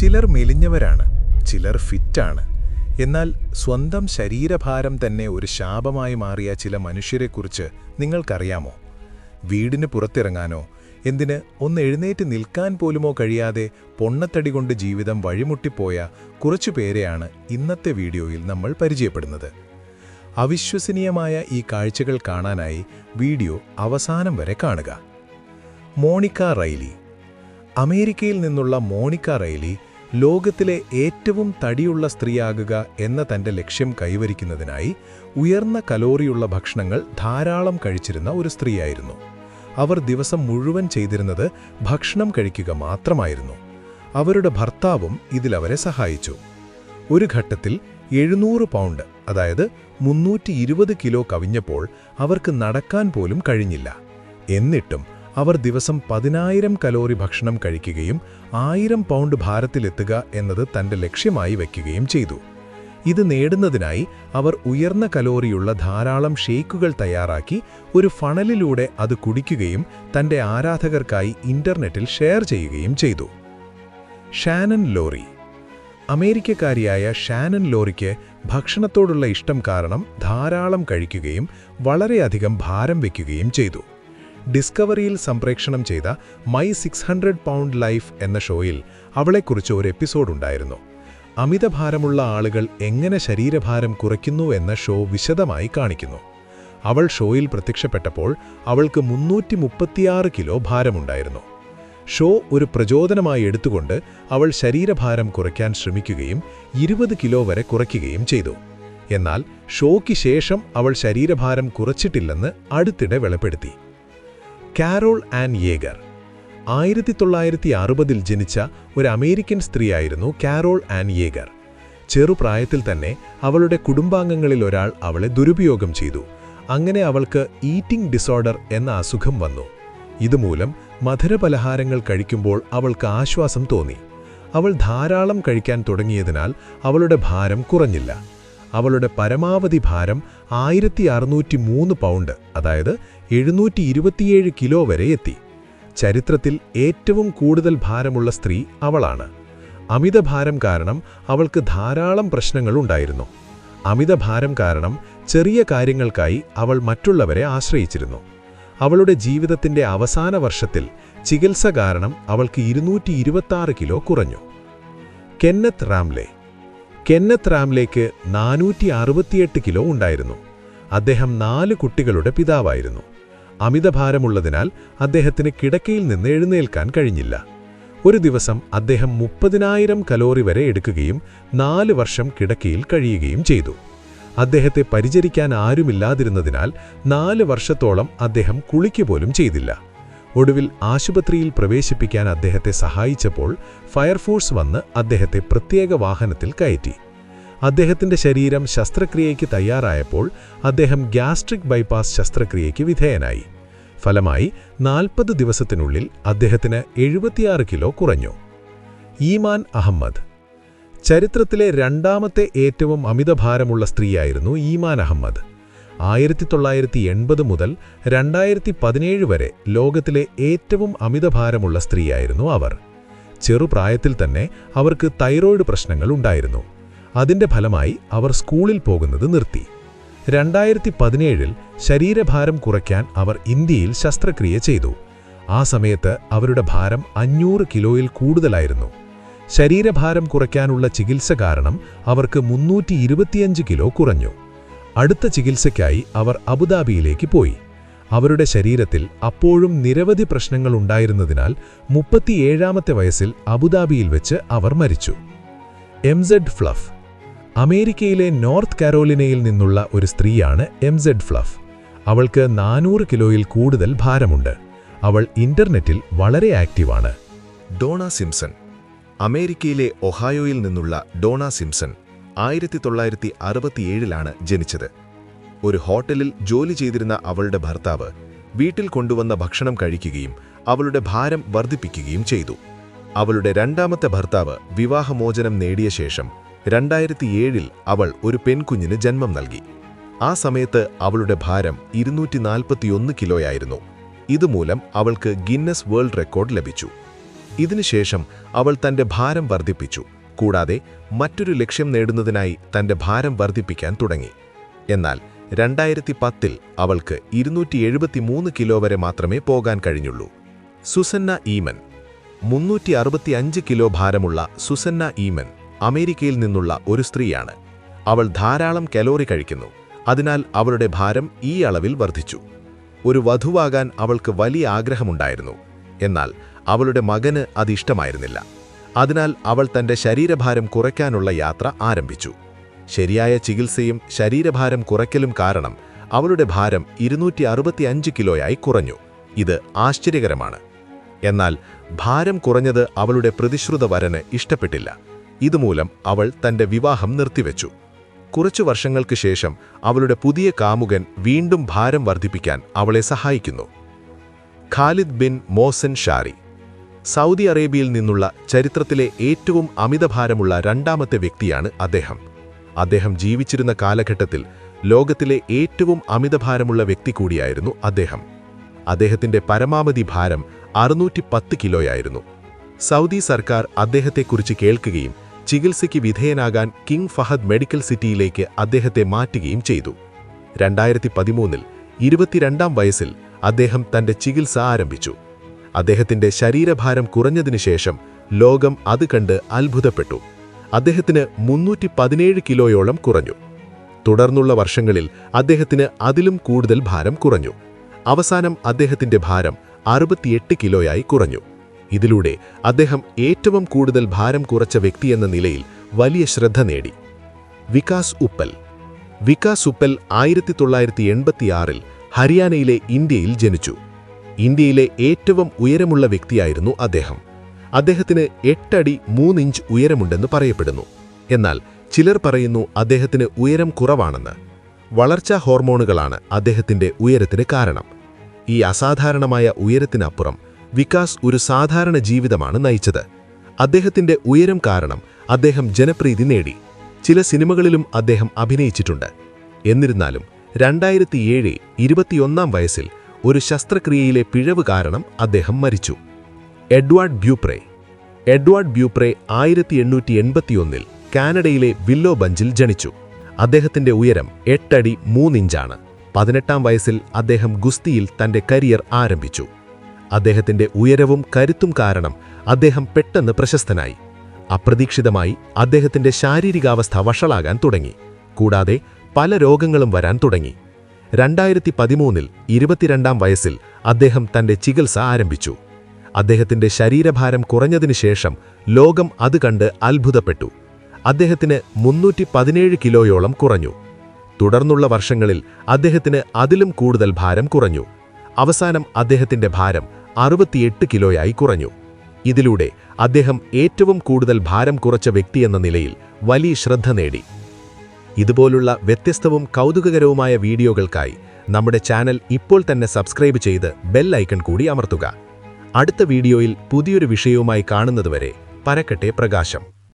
ചിലർ മെലിഞ്ഞവരാണ്, ചിലർ ഫിറ്റാണ്. എന്നാൽ സ്വന്തം ശരീരഭാരം തന്നെ ഒരു ശാപമായി മാറിയ ചില മനുഷ്യരെക്കുറിച്ച് നിങ്ങൾക്കറിയാമോ? വീടിന് പുറത്തിറങ്ങാനോ എന്തിന് ഒന്ന് എഴുന്നേറ്റ് നിൽക്കാൻ പോലുമോ കഴിയാതെ പൊണ്ണത്തടി കൊണ്ട് ജീവിതം വഴിമുട്ടിപ്പോയ കുറച്ചുപേരെയാണ് ഇന്നത്തെ വീഡിയോയിൽ നമ്മൾ പരിചയപ്പെടുന്നത്. അവിശ്വസനീയമായ ഈ കാഴ്ചകൾ കാണാനായി വീഡിയോ അവസാനം വരെ കാണുക. Monica Riley. അമേരിക്കയിൽ നിന്നുള്ള മോണിക്ക റൈലി ലോകത്തിലെ ഏറ്റവും തടിയുള്ള സ്ത്രീയാകുക എന്ന തൻ്റെ ലക്ഷ്യം കൈവരിക്കുന്നതിനായി ഉയർന്ന കലോറിയുള്ള ഭക്ഷണങ്ങൾ ധാരാളം കഴിച്ചിരുന്ന ഒരു സ്ത്രീയായിരുന്നു. അവർ ദിവസം മുഴുവൻ ചെയ്തിരുന്നത് ഭക്ഷണം കഴിക്കുക മാത്രമായിരുന്നു. അവരുടെ ഭർത്താവും ഇതിലവരെ സഹായിച്ചു. ഒരു ഘട്ടത്തിൽ 700 പൗണ്ട്, അതായത് 320 കിലോ കവിഞ്ഞപ്പോൾ അവർക്ക് നടക്കാൻ പോലും കഴിഞ്ഞില്ല. എന്നിട്ടും അവർ ദിവസം 10,000 കലോറി ഭക്ഷണം കഴിക്കുകയും 1000 പൗണ്ട് ഭാരത്തിലെത്തുക എന്നത് തൻ്റെ ലക്ഷ്യമായി വയ്ക്കുകയും ചെയ്തു. ഇത് നേടുന്നതിനായി അവർ ഉയർന്ന കലോറിയുള്ള ധാരാളം ഷേക്കുകൾ തയ്യാറാക്കി ഒരു ഫണലിലൂടെ അത് കുടിക്കുകയും തൻ്റെ ആരാധകർക്കായി ഇൻ്റർനെറ്റിൽ ഷെയർ ചെയ്യുകയും ചെയ്തു. Shannon Lowry. അമേരിക്കക്കാരിയായ ഷാനൻ ലോറിക്ക് ഭക്ഷണത്തോടുള്ള ഇഷ്ടം കാരണം ധാരാളം കഴിക്കുകയും വളരെയധികം ഭാരം വയ്ക്കുകയും ചെയ്തു. ഡിസ്കവറിയിൽ സംപ്രേക്ഷണം ചെയ്ത മൈ 600 പൗണ്ട് ലൈഫ് എന്ന ഷോയിൽ അവളെക്കുറിച്ച് ഒരു എപ്പിസോഡുണ്ടായിരുന്നു. അമിതഭാരമുള്ള ആളുകൾ എങ്ങനെ ശരീരഭാരം കുറയ്ക്കുന്നു എന്ന ഷോ വിശദമായി കാണിക്കുന്നു. അവൾ ഷോയിൽ പ്രത്യക്ഷപ്പെട്ടപ്പോൾ അവൾക്ക് 336 കിലോ ഭാരമുണ്ടായിരുന്നു. ഷോ ഒരു പ്രചോദനമായി എടുത്തുകൊണ്ട് അവൾ ശരീരഭാരം കുറയ്ക്കാൻ ശ്രമിക്കുകയും 20 കിലോ വരെ കുറയ്ക്കുകയും ചെയ്തു. എന്നാൽ ഷോയ്ക്ക് ശേഷം അവൾ ശരീരഭാരം കുറച്ചിട്ടില്ലെന്ന് അടുത്തിടെ വെളിപ്പെടുത്തി. Carol an യേഗർ. 1960-ൽ ജനിച്ച ഒരു അമേരിക്കൻ സ്ത്രീയായിരുന്നു കാരോൾ ആൻ യേഗർ. ചെറുപ്രായത്തിൽ തന്നെ അവളുടെ കുടുംബാംഗങ്ങളിൽ ഒരാൾ അവളെ ദുരുപയോഗം ചെയ്തു. അങ്ങനെ അവൾക്ക് ഈറ്റിംഗ് ഡിസോർഡർ എന്ന അസുഖം വന്നു. ഇതുമൂലം മധുരപലഹാരങ്ങൾ കഴിക്കുമ്പോൾ അവൾക്ക് ആശ്വാസം തോന്നി. അവൾ ധാരാളം കഴിക്കാൻ തുടങ്ങിയതിനാൽ അവളുടെ ഭാരം കുറഞ്ഞില്ല. അവളുടെ പരമാവധി ഭാരം 1603 പൗണ്ട്, അതായത് 727 കിലോ വരെ എത്തി. ചരിത്രത്തിൽ ഏറ്റവും കൂടുതൽ ഭാരമുള്ള സ്ത്രീ അവളാണ്. അമിതഭാരം കാരണം അവൾക്ക് ധാരാളം പ്രശ്നങ്ങളുണ്ടായിരുന്നു. അമിതഭാരം കാരണം ചെറിയ കാര്യങ്ങൾക്കായി അവൾ മറ്റുള്ളവരെ ആശ്രയിച്ചിരുന്നു. അവളുടെ ജീവിതത്തിൻ്റെ അവസാന വർഷത്തിൽ ചികിത്സ കാരണം അവൾക്ക് 226 കിലോ കുറഞ്ഞു. കെന്നത്ത് റാംലെ. കെന്നത്ത് റാംലേക്ക് 468 കിലോ ഉണ്ടായിരുന്നു. അദ്ദേഹം 4 കുട്ടികളുടെ പിതാവായിരുന്നു. അമിതഭാരമുള്ളതിനാൽ അദ്ദേഹത്തിന് കിടക്കയിൽ നിന്ന് എഴുന്നേൽക്കാൻ കഴിഞ്ഞില്ല. ഒരു ദിവസം അദ്ദേഹം 30,000 കലോറി വരെ എടുക്കുകയും 4 വർഷം കിടക്കയിൽ കഴിയുകയും ചെയ്തു. അദ്ദേഹത്തെ പരിചരിക്കാൻ ആരുമില്ലാതിരുന്നതിനാൽ 4 വർഷത്തോളം അദ്ദേഹം കുളിക്കുപോലും ചെയ്തില്ല. ഒടുവിൽ ആശുപത്രിയിൽ പ്രവേശിപ്പിക്കാൻ അദ്ദേഹത്തെ സഹായിച്ചപ്പോൾ ഫയർഫോഴ്സ് വന്ന് അദ്ദേഹത്തെ പ്രത്യേക വാഹനത്തിൽ കയറ്റി. അദ്ദേഹത്തിൻ്റെ ശരീരം ശസ്ത്രക്രിയയ്ക്ക് തയ്യാറായപ്പോൾ അദ്ദേഹം ഗ്യാസ്ട്രിക് ബൈപ്പാസ് ശസ്ത്രക്രിയയ്ക്ക് വിധേയനായി. ഫലമായി 40 ദിവസത്തിനുള്ളിൽ അദ്ദേഹത്തിന് 76 കിലോ കുറഞ്ഞു. ഈമാൻ അഹമ്മദ്. ചരിത്രത്തിലെ രണ്ടാമത്തെ ഏറ്റവും അമിതഭാരമുള്ള സ്ത്രീയായിരുന്നു ഈമാൻ അഹമ്മദ്. 1980 മുതൽ 2017 വരെ ലോകത്തിലെ ഏറ്റവും അമിതഭാരമുള്ള സ്ത്രീയായിരുന്നു അവർ. ചെറുപ്രായത്തിൽ തന്നെ അവർക്ക് തൈറോയ്ഡ് പ്രശ്നങ്ങൾ ഉണ്ടായിരുന്നു. അതിൻ്റെ ഫലമായി അവർ സ്കൂളിൽ പോകുന്നത് നിർത്തി. 2017-ൽ ശരീരഭാരം കുറയ്ക്കാൻ അവർ ഇന്ത്യയിൽ ശസ്ത്രക്രിയ ചെയ്തു. ആ സമയത്ത് അവരുടെ ഭാരം 500 കിലോയിൽ കൂടുതലായിരുന്നു. ശരീരഭാരം കുറയ്ക്കാനുള്ള ചികിത്സ കാരണം അവർക്ക് 325 കിലോ കുറഞ്ഞു. അടുത്ത ചികിത്സയ്ക്കായി അവർ അബുദാബിയിലേക്ക് പോയി. അവരുടെ ശരീരത്തിൽ അപ്പോഴും നിരവധി പ്രശ്നങ്ങൾ ഉണ്ടായിരുന്നതിനാൽ 37-ാമത്തെ വയസ്സിൽ അബുദാബിയിൽ വെച്ച് അവർ മരിച്ചു. എംസെഡ് ഫ്ലഫ്. അമേരിക്കയിലെ നോർത്ത് കാരോലിനയിൽ നിന്നുള്ള ഒരു സ്ത്രീയാണ് എംസെഡ് ഫ്ലഫ്. അവൾക്ക് 400 കിലോയിൽ കൂടുതൽ ഭാരമുണ്ട്. അവൾ ഇൻ്റർനെറ്റിൽ വളരെ ആക്റ്റീവാണ്. Donna Simpson. അമേരിക്കയിലെ ഒഹായോയിൽ നിന്നുള്ള ഡോണ സിംപ്സൺ 1967-ലാണ് ജനിച്ചത്. ഒരു ഹോട്ടലിൽ ജോലി ചെയ്തിരുന്ന അവളുടെ ഭർത്താവ് വീട്ടിൽ കൊണ്ടുവന്ന ഭക്ഷണം കഴിക്കുകയും അവളുടെ ഭാരം വർദ്ധിപ്പിക്കുകയും ചെയ്തു. അവളുടെ രണ്ടാമത്തെ ഭർത്താവ് വിവാഹമോചനം നേടിയ ശേഷം 2007-ൽ അവൾ ഒരു പെൺകുഞ്ഞിന് ജന്മം നൽകി. ആ സമയത്ത് അവളുടെ ഭാരം 241 കിലോയായിരുന്നു. ഇതുമൂലം അവൾക്ക് ഗിന്നസ് വേൾഡ് റെക്കോർഡ് ലഭിച്ചു. ഇതിനുശേഷം അവൾ തന്റെ ഭാരം വർദ്ധിപ്പിച്ചു, കൂടാതെ മറ്റൊരു ലക്ഷ്യം നേടുന്നതിനായി തന്റെ ഭാരം വർദ്ധിപ്പിക്കാൻ തുടങ്ങി. എന്നാൽ 2010-ൽ അവൾക്ക് 273 കിലോ വരെ മാത്രമേ പോകാൻ കഴിഞ്ഞുള്ളൂ. സുസന്ന ഈമൻ 365 കിലോ ഭാരമുള്ള സുസന്ന ഈമൻ അമേരിക്കയിൽ നിന്നുള്ള ഒരു സ്ത്രീയാണ്. അവൾ ധാരാളം കലോറി കഴിക്കുന്നു, അതിനാൽ അവളുടെ ഭാരം ഈ അളവിൽ വർദ്ധിച്ചു. ഒരു വധുവാകാൻ അവൾക്ക് വലിയ ആഗ്രഹമുണ്ടായിരുന്നു, എന്നാൽ അവളുടെ മകന് അതിഷ്ടമായിരുന്നില്ല. അതിനാൽ അവൾ തന്റെ ശരീരഭാരം കുറയ്ക്കാനുള്ള യാത്ര ആരംഭിച്ചു. ശരിയായ ചികിത്സയും ശരീരഭാരം കുറയ്ക്കലും കാരണം അവളുടെ ഭാരം 265 കിലോയായി കുറഞ്ഞു. ഇത് ആശ്ചര്യകരമാണ്. എന്നാൽ ഭാരം കുറഞ്ഞത് അവളുടെ പ്രതിശ്രുത വരന് ഇഷ്ടപ്പെട്ടില്ല. ഇതുമൂലം അവൾ തന്റെ വിവാഹം നിർത്തിവെച്ചു. കുറച്ചു വർഷങ്ങൾക്ക് ശേഷം അവളുടെ പുതിയ കാമുകൻ വീണ്ടും ഭാരം വർദ്ധിപ്പിക്കാൻ അവളെ സഹായിക്കുന്നു. Khalid bin Mohsin Shari Saudi അറേബ്യയിൽ നിന്നുള്ള ചരിത്രത്തിലെ ഏറ്റവും അമിതഭാരമുള്ള രണ്ടാമത്തെ വ്യക്തിയാണ് അദ്ദേഹം. അദ്ദേഹം ജീവിച്ചിരുന്ന കാലഘട്ടത്തിൽ ലോകത്തിലെ ഏറ്റവും അമിതഭാരമുള്ള വ്യക്തി കൂടിയായിരുന്നു അദ്ദേഹം. അദ്ദേഹത്തിന്റെ പരമാവധി ഭാരം 610 കിലോയായിരുന്നു. സൗദി സർക്കാർ അദ്ദേഹത്തെക്കുറിച്ച് കേൾക്കുകയും ചികിത്സയ്ക്ക് വിധേയനാകാൻ കിങ് ഫഹദ് മെഡിക്കൽ സിറ്റിയിലേക്ക് അദ്ദേഹത്തെ മാറ്റുകയും ചെയ്തു. 2013-ൽ 22-ാം വയസ്സിൽ അദ്ദേഹം തന്റെ ചികിത്സ ആരംഭിച്ചു. അദ്ദേഹത്തിന്റെ ശരീരഭാരം കുറഞ്ഞതിനുശേഷം ലോകം അത് കണ്ട് അത്ഭുതപ്പെട്ടു. അദ്ദേഹത്തിന് 317 കിലോയോളം കുറഞ്ഞു. തുടർന്നുള്ള വർഷങ്ങളിൽ അദ്ദേഹത്തിന് അതിലും കൂടുതൽ ഭാരം കുറഞ്ഞു. അവസാനം അദ്ദേഹത്തിന്റെ ഭാരം 68 കിലോയായി കുറഞ്ഞു. ഇതിലൂടെ അദ്ദേഹം ഏറ്റവും കൂടുതൽ ഭാരം കുറച്ച വ്യക്തിയെന്ന നിലയിൽ വലിയ ശ്രദ്ധ നേടി. വികാസ് ഉപ്പൽ 1986-ൽ ഹരിയാനയിലെ ഇന്ത്യയിൽ ജനിച്ചു. ഇന്ത്യയിലെ ഏറ്റവും ഉയരമുള്ള വ്യക്തിയായിരുന്നു അദ്ദേഹം. അദ്ദേഹത്തിന് 8 അടി 3 ഇഞ്ച് ഉയരമുണ്ടെന്ന് പറയപ്പെടുന്നു. എന്നാൽ ചിലർ പറയുന്നു അദ്ദേഹത്തിന് ഉയരം കുറവാണെന്ന്. വളർച്ചാ ഹോർമോണുകളാണ് അദ്ദേഹത്തിന്റെ ഉയരത്തിന് കാരണം. ഈ അസാധാരണമായ ഉയരത്തിനപ്പുറം വികാസ് ഒരു സാധാരണ ജീവിതമാണ് നയിച്ചത്. അദ്ദേഹത്തിന്റെ ഉയരം കാരണം അദ്ദേഹം ജനപ്രീതി നേടി. ചില സിനിമകളിലും അദ്ദേഹം അഭിനയിച്ചിട്ടുണ്ട്. എന്നിരുന്നാലും 2007 21-ാം വയസ്സിൽ ഒരു ശസ്ത്രക്രിയയിലെ പിഴവ് കാരണം അദ്ദേഹം മരിച്ചു. എഡ്വാർഡ് ബ്യൂപ്രെ 1881-ൽ കാനഡയിലെ വില്ലോ ബഞ്ചിൽ ജനിച്ചു. അദ്ദേഹത്തിന്റെ ഉയരം 8 അടി 3 ഇഞ്ചാണ്. 18-ാം വയസ്സിൽ അദ്ദേഹം ഗുസ്തിയിൽ തന്റെ കരിയർ ആരംഭിച്ചു. അദ്ദേഹത്തിന്റെ ഉയരവും കരുത്തും കാരണം അദ്ദേഹം പെട്ടെന്ന് പ്രശസ്തനായി. അപ്രതീക്ഷിതമായി അദ്ദേഹത്തിന്റെ ശാരീരികാവസ്ഥ വഷളാകാൻ തുടങ്ങി. കൂടാതെ പല രോഗങ്ങളും വരാൻ തുടങ്ങി. 2013-ൽ 22-ാം വയസ്സിൽ അദ്ദേഹം തന്റെ ചികിത്സ ആരംഭിച്ചു. അദ്ദേഹത്തിന്റെ ശരീരഭാരം കുറഞ്ഞതിനുശേഷം ലോകം അത് കണ്ട് അത്ഭുതപ്പെട്ടു. അദ്ദേഹത്തിന് 317 കിലോയോളം കുറഞ്ഞു. തുടർന്നുള്ള വർഷങ്ങളിൽ അദ്ദേഹത്തിന് അതിലും കൂടുതൽ ഭാരം കുറഞ്ഞു. അവസാനം അദ്ദേഹത്തിന്റെ ഭാരം 68 കിലോയായി കുറഞ്ഞു. ഇതിലൂടെ അദ്ദേഹം ഏറ്റവും കൂടുതൽ ഭാരം കുറച്ച വ്യക്തിയെന്ന നിലയിൽ വലിയ ശ്രദ്ധ നേടി. ഇതുപോലുള്ള വ്യത്യസ്തവും കൗതുകകരവുമായ വീഡിയോകൾക്കായി നമ്മുടെ ചാനൽ ഇപ്പോൾ തന്നെ സബ്സ്ക്രൈബ് ചെയ്ത് ബെൽ ഐക്കൺ കൂടി അമർത്തുക. അടുത്ത വീഡിയോയിൽ പുതിയൊരു വിഷയവുമായി കാണുന്നതുവരെ പരക്കട്ടെ പ്രകാശം.